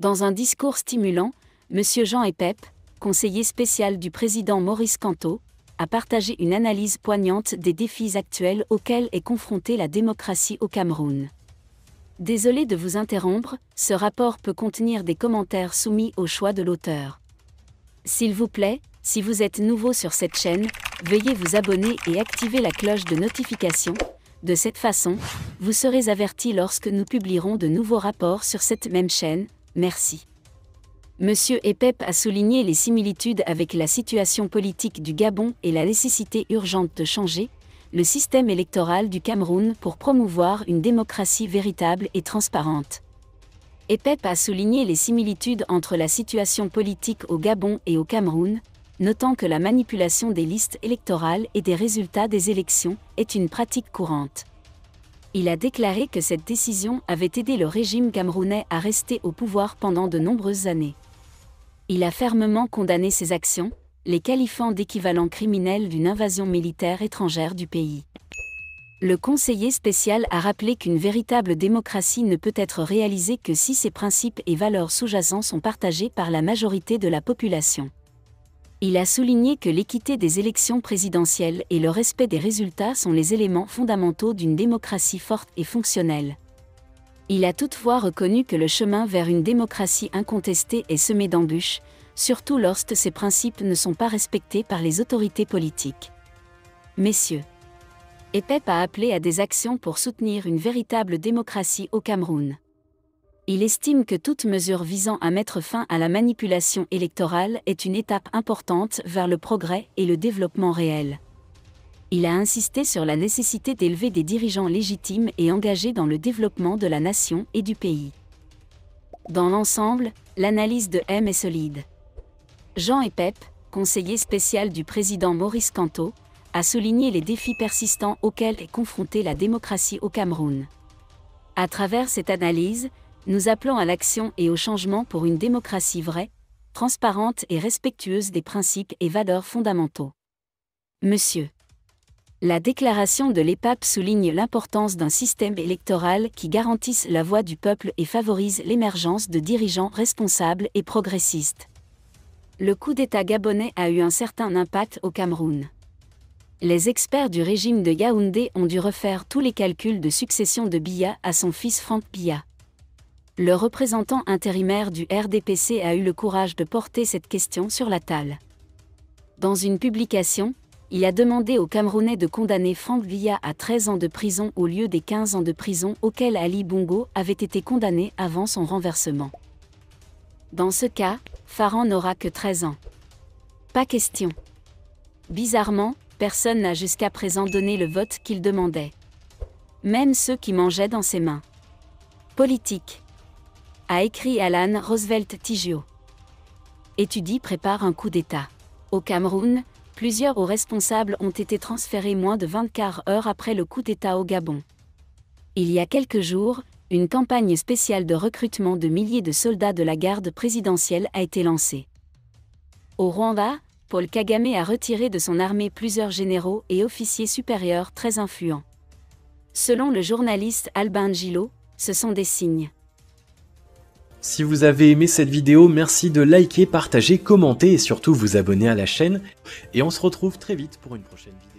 Dans un discours stimulant, M. Jean Epep, conseiller spécial du président Maurice Kamto, a partagé une analyse poignante des défis actuels auxquels est confrontée la démocratie au Cameroun. Désolé de vous interrompre, ce rapport peut contenir des commentaires soumis au choix de l'auteur. S'il vous plaît, si vous êtes nouveau sur cette chaîne, veuillez vous abonner et activer la cloche de notification. De cette façon, vous serez averti lorsque nous publierons de nouveaux rapports sur cette même chaîne. Merci. Monsieur Epep a souligné les similitudes avec la situation politique du Gabon et la nécessité urgente de changer le système électoral du Cameroun pour promouvoir une démocratie véritable et transparente. Epep a souligné les similitudes entre la situation politique au Gabon et au Cameroun, notant que la manipulation des listes électorales et des résultats des élections est une pratique courante. Il a déclaré que cette décision avait aidé le régime camerounais à rester au pouvoir pendant de nombreuses années. Il a fermement condamné ces actions, les qualifiant d'équivalent criminel d'une invasion militaire étrangère du pays. Le conseiller spécial a rappelé qu'une véritable démocratie ne peut être réalisée que si ses principes et valeurs sous-jacents sont partagés par la majorité de la population. Il a souligné que l'équité des élections présidentielles et le respect des résultats sont les éléments fondamentaux d'une démocratie forte et fonctionnelle. Il a toutefois reconnu que le chemin vers une démocratie incontestée est semé d'embûches, surtout lorsque ces principes ne sont pas respectés par les autorités politiques. Messieurs, Epep a appelé à des actions pour soutenir une véritable démocratie au Cameroun. Il estime que toute mesure visant à mettre fin à la manipulation électorale est une étape importante vers le progrès et le développement réel. Il a insisté sur la nécessité d'élever des dirigeants légitimes et engagés dans le développement de la nation et du pays. Dans l'ensemble, l'analyse de M est solide. Jean Epep, conseiller spécial du président Maurice Kamto, a souligné les défis persistants auxquels est confrontée la démocratie au Cameroun. À travers cette analyse, nous appelons à l'action et au changement pour une démocratie vraie, transparente et respectueuse des principes et valeurs fondamentaux. Monsieur. La déclaration de l'EPAP souligne l'importance d'un système électoral qui garantisse la voix du peuple et favorise l'émergence de dirigeants responsables et progressistes. Le coup d'État gabonais a eu un certain impact au Cameroun. Les experts du régime de Yaoundé ont dû refaire tous les calculs de succession de Biya à son fils Franck Biya. Le représentant intérimaire du RDPC a eu le courage de porter cette question sur la table. Dans une publication, il a demandé aux Camerounais de condamner Franck Biya à 13 ans de prison au lieu des 15 ans de prison auxquels Ali Bongo avait été condamné avant son renversement. Dans ce cas, Faran n'aura que 13 ans. Pas question. Bizarrement, personne n'a jusqu'à présent donné le vote qu'il demandait. Même ceux qui mangeaient dans ses mains. Politique. A écrit Alan Roosevelt Tigio. Étudie prépare un coup d'État. Au Cameroun, plusieurs hauts responsables ont été transférés moins de 24 heures après le coup d'État au Gabon. Il y a quelques jours, une campagne spéciale de recrutement de milliers de soldats de la garde présidentielle a été lancée. Au Rwanda, Paul Kagame a retiré de son armée plusieurs généraux et officiers supérieurs très influents. Selon le journaliste Albin Gillot, ce sont des signes. Si vous avez aimé cette vidéo, merci de liker, partager, commenter et surtout vous abonner à la chaîne. Et on se retrouve très vite pour une prochaine vidéo.